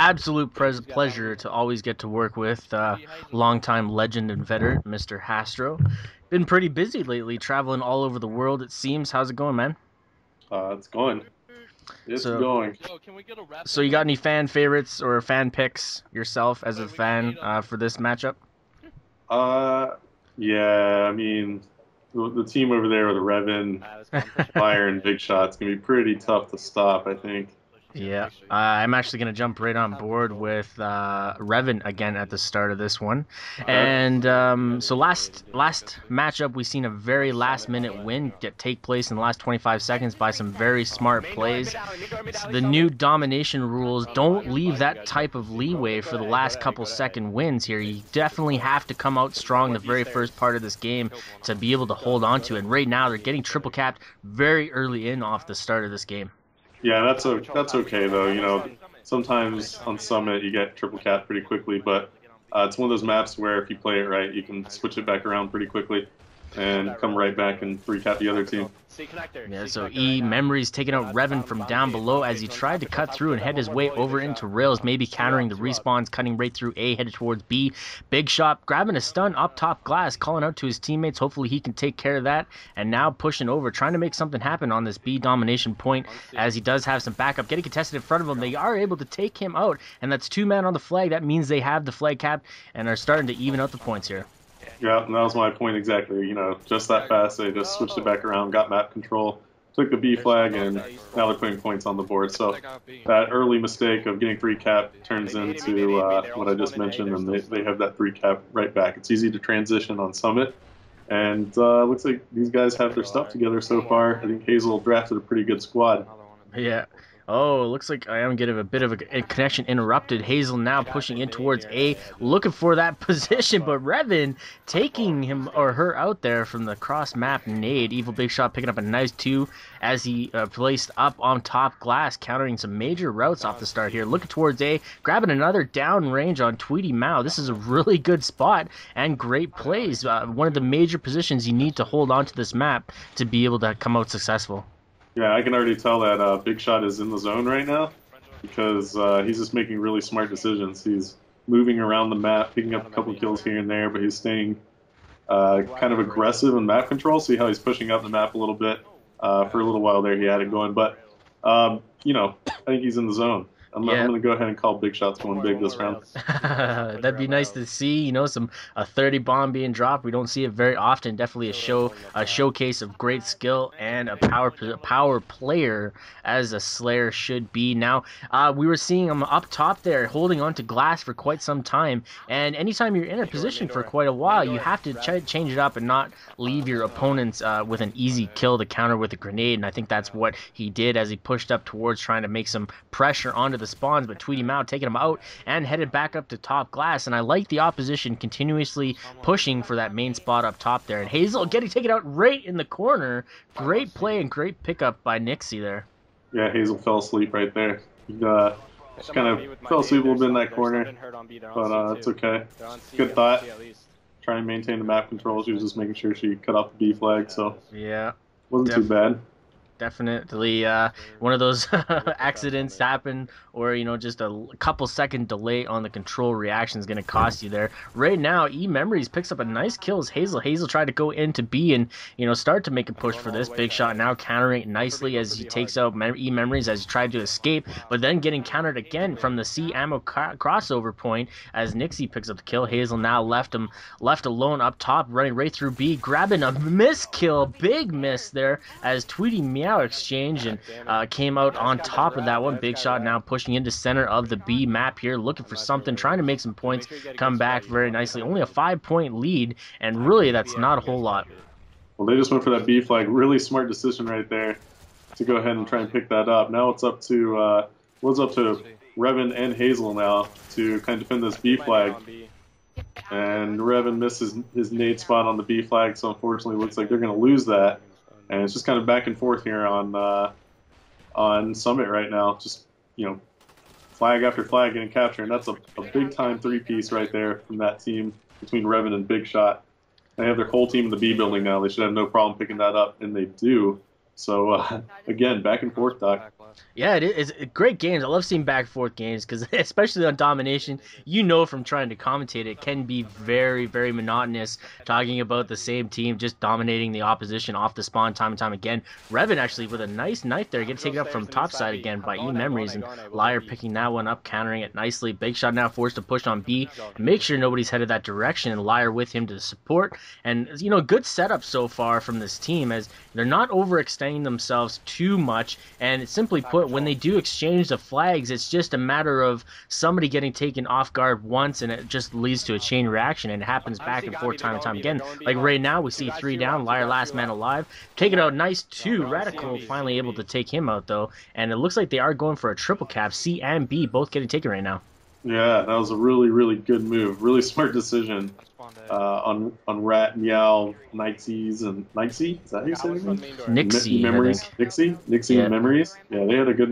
absolute pleasure to always get to work with longtime legend and veteran, Mr. Hastro. Been pretty busy lately, traveling all over the world, it seems. How's it going, man? It's going. It's So, going. so you got any fan favorites or fan picks yourself as a fan for this matchup? Uh, yeah, I mean, the team over there with Revan, Fire, and Big Shot's gonna be pretty tough to stop, I think. Yeah, I'm actually going to jump right on board with Revan again at the start of this one. Okay. And so last matchup, we seen a very last minute win take place in the last 25 seconds by some very smart plays. The new domination rules don't leave that type of leeway for the last couple second wins here. You definitely have to come out strong the very first part of this game to be able to hold on to it. And right now, they're getting triple capped very early in off the start of this game. Yeah, that's okay though. Sometimes on Summit you get triple cap pretty quickly, but it's one of those maps where if you play it right, you can switch it back around pretty quickly and come right back and three cap the other team. Yeah, so E Memories taking out Revan from down below as he tried to cut through and head his way over into rails, maybe countering the respawns, cutting right through A, headed towards B. Big Shot grabbing a stun up top glass, calling out to his teammates. Hopefully he can take care of that. And now pushing over, trying to make something happen on this B domination point as he does have some backup. Getting contested in front of him, they are able to take him out. And that's two men on the flag. That means they have the flag cap and are starting to even out the points here. Yeah, and that was my point exactly. Just that fast, they just switched it back around, got map control, took the B flag, and now they're putting points on the board. So that early mistake of getting 3 cap turns into what I just mentioned, and they have that 3 cap right back. It's easy to transition on Summit, and looks like these guys have their stuff together so far. I think Hazel drafted a pretty good squad. Yeah. Oh, it looks like I am getting a bit of a connection interrupted. Hazel now pushing in towards A, looking for that position, but Revan taking him or her out there from the cross map nade. Evil Big Shot picking up a nice 2 as he placed up on top glass, countering some major routes off the start here. Looking towards A, grabbing another down range on Tweety Mao. This is a really good spot and great plays. One of the major positions you need to hold on to this map to be able to come out successful. Yeah, I can already tell that Big Shot is in the zone right now because he's just making really smart decisions. He's moving around the map, picking up a couple kills here and there, but he's staying kind of aggressive in map control. See how he's pushing up the map a little bit. For a little while there, he had it going, but I think he's in the zone. I'm going to go ahead and call Big Shots going big this round. That'd be nice to see, a 30 bomb being dropped. We don't see it very often. Definitely a showcase of great skill and a power player as a Slayer should be. Now, we were seeing him up top there, holding on to glass for quite some time. And anytime you're in a position for quite a while, you have to change it up and not leave your opponents with an easy kill to counter with a grenade. And I think that's what he did as he pushed up towards trying to make some pressure onto the spawns, but Tweety Mao taking him out and headed back up to top glass. And I like the opposition continuously pushing for that main spot up top there. And Hazel getting taken out right in the corner. Great play and great pickup by Nixie there. Yeah, Hazel fell asleep right there. She kind of fell asleep a little bit in that corner, but it's okay. Good thought. Try and maintain the map control. She was just making sure she cut off the B flag, so yeah, wasn't too bad. Definitely one of those accidents happen, or just a couple second delay on the control reaction is going to cost you there. Right now, E Memories picks up a nice kill as Hazel tried to go into B and start to make a push for this. Big Shot now countering it nicely as he takes out E Memories as he tried to escape, but then getting countered again from the C ammo crossover point as Nixie picks up the kill. Hazel now left alone up top, running right through B, grabbing a miss kill, big miss there as Tweety Meow exchange and came out on top of that one. Big Shot now pushing into center of the B map here, looking for something, trying to make some points, come back very nicely. Only a 5-point lead, and really that's not a whole lot. Well, they just went for that B flag. Really smart decision right there to go ahead and try and pick that up. Now it's up to Revan and Hazel now to kind of defend this B flag. And Revan misses his nade spot on the B flag, so unfortunately it looks like they're going to lose that. And it's just kind of back and forth here on Summit right now. Just, flag after flag getting captured. And that's a big-time 3-piece right there from that team between Revan and Big Shot. They have their whole team in the B building now. They should have no problem picking that up, and they do. So again, back and forth, Doc. Yeah, it's great games. I love seeing back and forth games because especially on domination, you know from trying to commentate it can be very, very monotonous talking about the same team just dominating the opposition off the spawn time and time again. Revan actually with a nice knife there, get taken up from top side again by E-Memories, and Liar picking that one up, countering it nicely. Big Shot now forced to push on B and make sure nobody's headed that direction, and Liar with him to support. And, you know, good setup so far from this team as they're not overextending themselves too much, and it's simply put, when they do exchange the flags, it's just a matter of somebody getting taken off guard once, and it just leads to a chain reaction, and it happens back and forth time and time again. Like right now, we see 3 down, Liar last man alive, take it out nice too. Radical finally able to take him out though, and it looks like they are going for a triple cap. C and B both getting taken right now. Yeah, that was a really, really good move. Really smart decision on Rat, Meow, Nixie's, and Nixie? Is that how you say it? Nixie, Memories. Nixie? Yeah. And Memories? Yeah, they had a good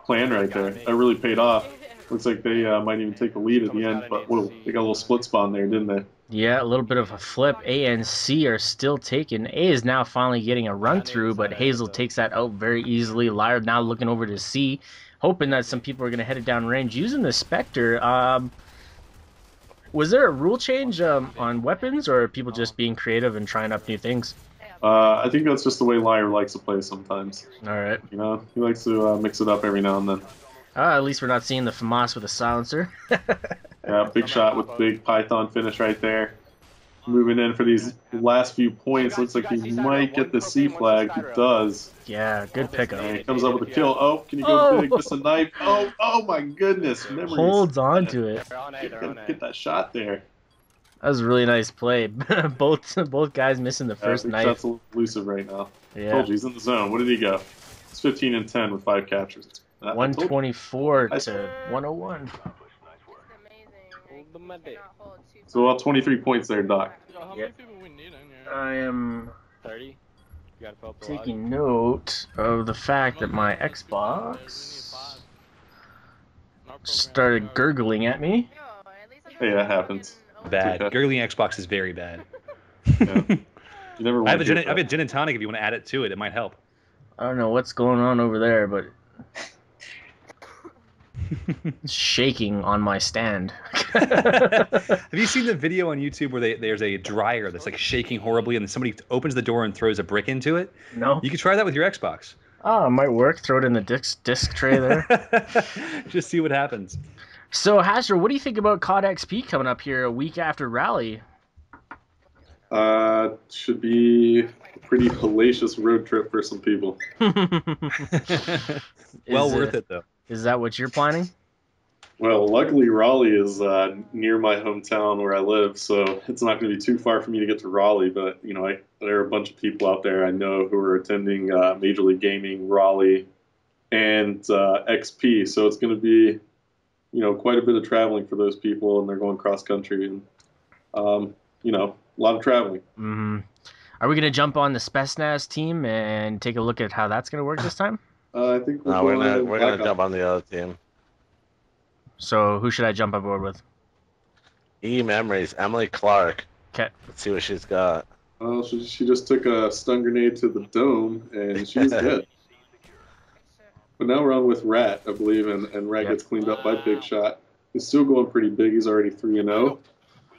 plan right there. That really paid off. Looks like they might even take the lead at the end, but whoa, they got a little split spawn there, didn't they? Yeah, a little bit of a flip. A and C are still taken. A is now finally getting a run through, but Hazel takes that out very easily. Liar now looking over to C, hoping that some people are going to head it down range using the Spectre. Was there a rule change on weapons, or are people just being creative and trying up new things? I think that's just the way Liar likes to play sometimes. All right. You know, he likes to mix it up every now and then. At least we're not seeing the FAMAS with a silencer. Yeah, big shot with big Python finish right there. Moving in for these last few points. Looks like he might get the C flag. He does. Yeah, good pickup. And he comes up with a kill. Oh, can he go big? Just a knife. Oh my goodness. Memories. Holds on to it. Get that shot there. That was a really nice play. both guys missing the first knife. Shot's elusive right now. Yeah. Told you, he's in the zone. What did he go? It's 15 and 10 with 5 captures. 124 to 101. So about 23 points there, Doc. Yeah. I am taking note of the fact that my Xbox started gurgling at me. Hey, that happens. Bad. Gurgling Xbox is very bad. Yeah. You never I have a gin and tonic if you want to add it to it. It might help. I don't know what's going on over there, but it's shaking on my stand. Have you seen the video on YouTube where there's a dryer that's like shaking horribly and somebody opens the door and throws a brick into it? No. You could try that with your Xbox. Oh, it might work. Throw it in the disc tray there. Just see what happens. So, Hastro, what do you think about COD XP coming up here a week after Rally? Should be a pretty hellacious road trip for some people. Well worth it, though. Is that what you're planning? Well, luckily Raleigh is near my hometown where I live, so it's not going to be too far for me to get to Raleigh. But you know, there are a bunch of people out there I know who are attending Major League Gaming, Raleigh, and XP. So it's going to be, you know, quite a bit of traveling for those people, and they're going cross country, and you know, a lot of traveling. Mm-hmm. Are we going to jump on the Spetsnaz team and take a look at how that's going to work this time? I think we're gonna jump on the other team. So who should I jump on board with? E-Memories, Emily Clark. Okay. Let's see what she's got. Well, she just took a stun grenade to the dome, and she's dead. But now we're on with Rat, I believe, and Rat gets cleaned up by Big Shot. He's still going pretty big. He's already 3-0.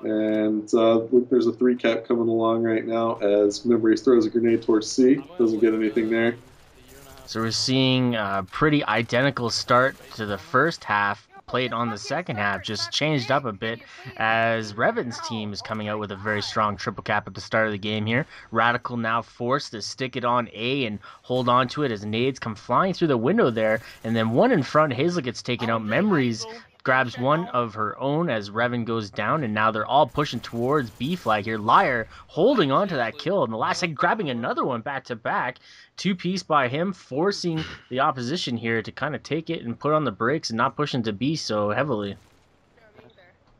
And look, there's a 3-cap coming along right now as Memories throws a grenade towards C. Doesn't get anything there. So we're seeing a pretty identical start to the first half played on the second half, just changed up a bit as Revan's team is coming out with a very strong triple cap at the start of the game here. Radical now forced to stick it on A and hold on to it as nades come flying through the window there, and then one in front, Hazel gets taken out. Memories grabs one of her own as Revan goes down, and now they're all pushing towards B flag here. Liar holding on to that kill in the last second, grabbing another one back to back. 2-piece by him, forcing the opposition here to kind of take it and put on the brakes and not push into B so heavily.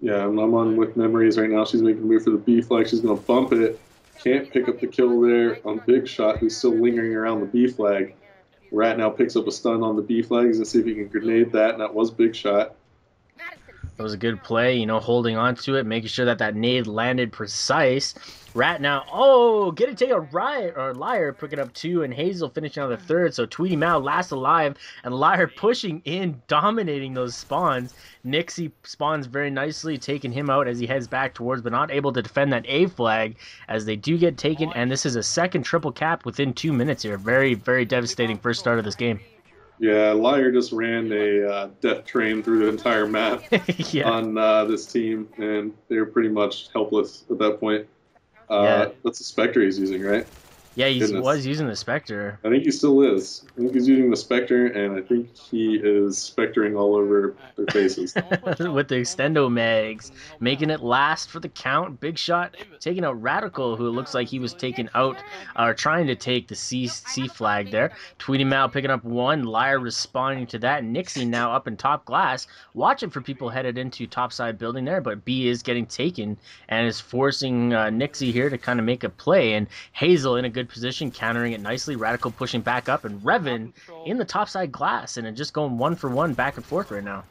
Yeah, I'm on with Memories right now. She's making a move for the B flag. She's going to bump it. Can't pick up the kill there on Big Shot, who's still lingering around the B flag. Rat now picks up a stun on the B flag. He's going to see if he can grenade that, and that was Big Shot. It was a good play, holding on to it, making sure that that nade landed precise. Rat now, get it, take a riot or Liar picking up 2, and Hazel finishing on the 3rd. So Tweety Mao last alive, and Liar pushing in, dominating those spawns. Nixie spawns very nicely, taking him out as he heads back towards, but not able to defend that A flag as they do get taken. And this is a second triple cap within 2 minutes here. Very, very devastating first start of this game. Yeah, Liar just ran a death train through the entire map Yeah. on this team, and they're pretty much helpless at that point. Yeah. That's the Spectre he's using, right? Yeah, he was using the Spectre. I think he still is. I think he's using the Spectre, and I think he is Spectering all over their faces. With the extendo mags, making it last for the count. Big Shot taking out Radical, who looks like he was taken out, or trying to take the C flag there. Tweety Mao picking up 1, Liar responding to that. Nixie now up in top glass, watching for people headed into topside building there, but B is getting taken and is forcing Nixie here to kind of make a play, and Hazel in a good position, countering it nicely. Radical pushing back up, and Revan in the topside glass, and it just going 1 for 1 back and forth right now.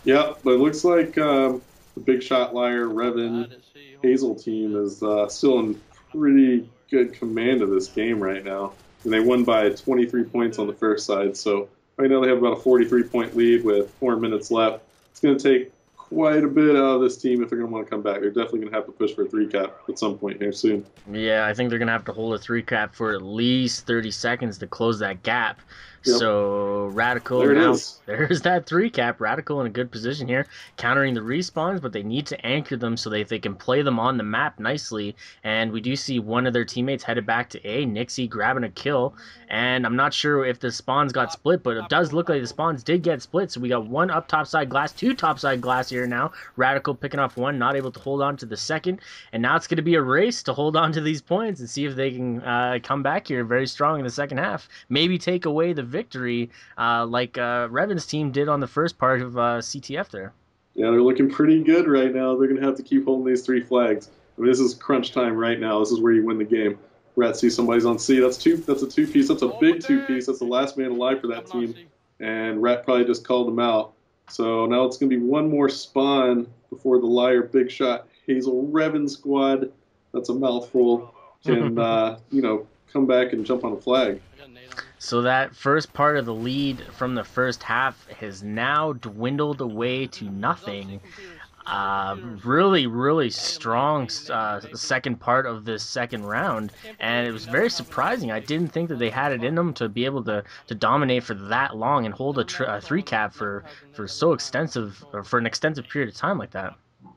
Yeah, but it looks like the Big Shot, Liar, Revan, Hazel team is still in pretty good command of this game right now. And they won by 23 points on the first side, so right now they have about a 43-point lead with 4 minutes left. It's going to take quite a bit out of this team if they're going to want to come back. They're definitely going to have to push for a 3-cap at some point here soon. Yeah, I think they're going to have to hold a 3-cap for at least 30 seconds to close that gap. Yep. So Radical there now, it is. There's that 3-cap. Radical in a good position here, countering the respawns, but they need to anchor them so they can play them on the map nicely. And we do see one of their teammates headed back to A, Nixie grabbing a kill. And I'm not sure if the spawns got split, but it does look like the spawns did get split. So we got 1 up topside glass, 2 topside glass here now. Radical picking off 1, not able to hold on to the second. And now it's going to be a race to hold on to these points and see if they can come back here very strong in the second half. Maybe take away the victory like Revan's team did on the first part of CTF there. Yeah, they're looking pretty good right now. They're going to have to keep holding these 3 flags. I mean, this is crunch time right now. This is where you win the game. Rat sees somebody's on C. That's a 2-piece. That's a big 2-piece. That's the last man alive for that team. And Rat probably just called him out. So now it's going to be 1 more spawn before the Liar, Big Shot, Hazel, Revan squad. That's a mouthful. Can, come back and jump on a flag. So that first part of the lead from the first half has now dwindled away to nothing. Really, really strong second part of this second round, and it was very surprising. I didn't think that they had it in them to be able to dominate for that long and hold a 3-cap for so extensive, or for an extensive period of time like that.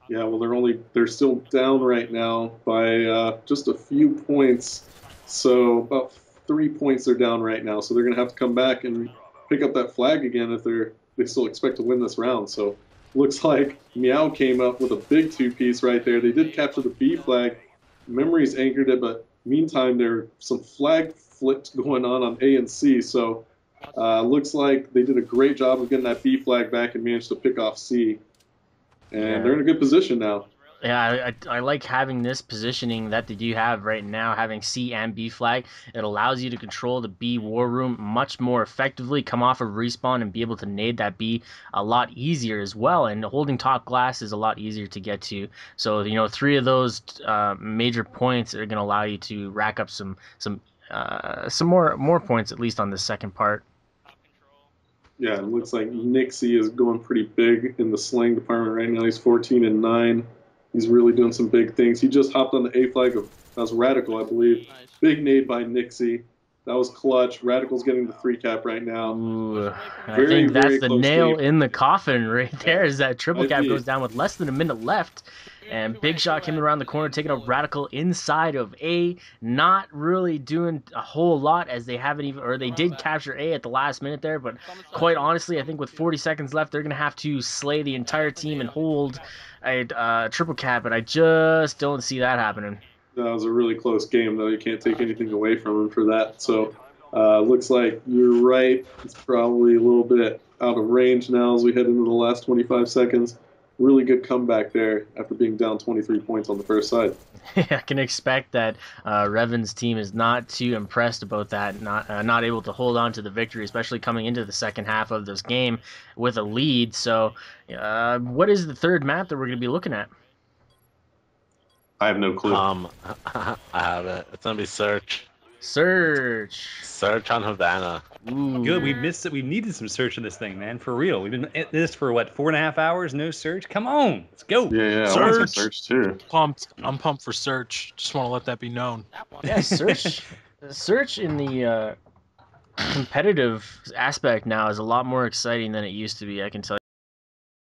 Yeah, well, they're still down right now by just a few points. So about 3 points they're down right now. So they're going to have to come back and pick up that flag again if they still expect to win this round. So looks like Meow came up with a big 2-piece right there. They did capture the B flag. Memories anchored it, but meantime there's some flag flips going on A and C. So looks like they did a great job of getting that B flag back and managed to pick off C. And they're in a good position now. Yeah, I like having this positioning that they do have right now, having C and B flag. It allows you to control the B war room much more effectively, come off of respawn and be able to nade that B a lot easier as well. And holding top glass is a lot easier to get to. So, 3 of those major points are going to allow you to rack up some more points, at least on the second part. Yeah, it looks like Nixie is going pretty big in the slang department right now. He's 14-9. He's really doing some big things. He just hopped on the A flag that was Radical, I believe. Nice. Big nade by Nixie. That was clutch. Radical's getting the 3-cap right now. Ooh, I think that's the nail in the coffin right there, is that triple cap goes down with less than a minute left. And Big Shot came around the corner, taking out Radical inside of A. Not really doing a whole lot, as they haven't even, or they did capture A at the last minute there. But quite honestly, I think with 40 seconds left, they're going to have to slay the entire team and hold a triple cap. But I just don't see that happening. That was a really close game, though. You can't take anything away from him for that. So looks like you're right. It's probably a little bit out of range now as we head into the last 25 seconds. really good comeback there after being down 23 points on the first side. I can expect that Revan's team is not too impressed about that, not able to hold on to the victory, especially coming into the second half of this game with a lead. So, what is the third map that we're going to be looking at? I have no clue. I have it. It's gonna be Search. Search. Search on Havana. Ooh. Good. We missed it. We needed some search in this thing, man. For real. We've been at this for what, 4.5 hours? No search. Come on, let's go. Yeah, I want some search too. Pumped. I'm pumped for Search. Just want to let that be known. Yeah, Search in the competitive aspect now is a lot more exciting than it used to be. I can tell you.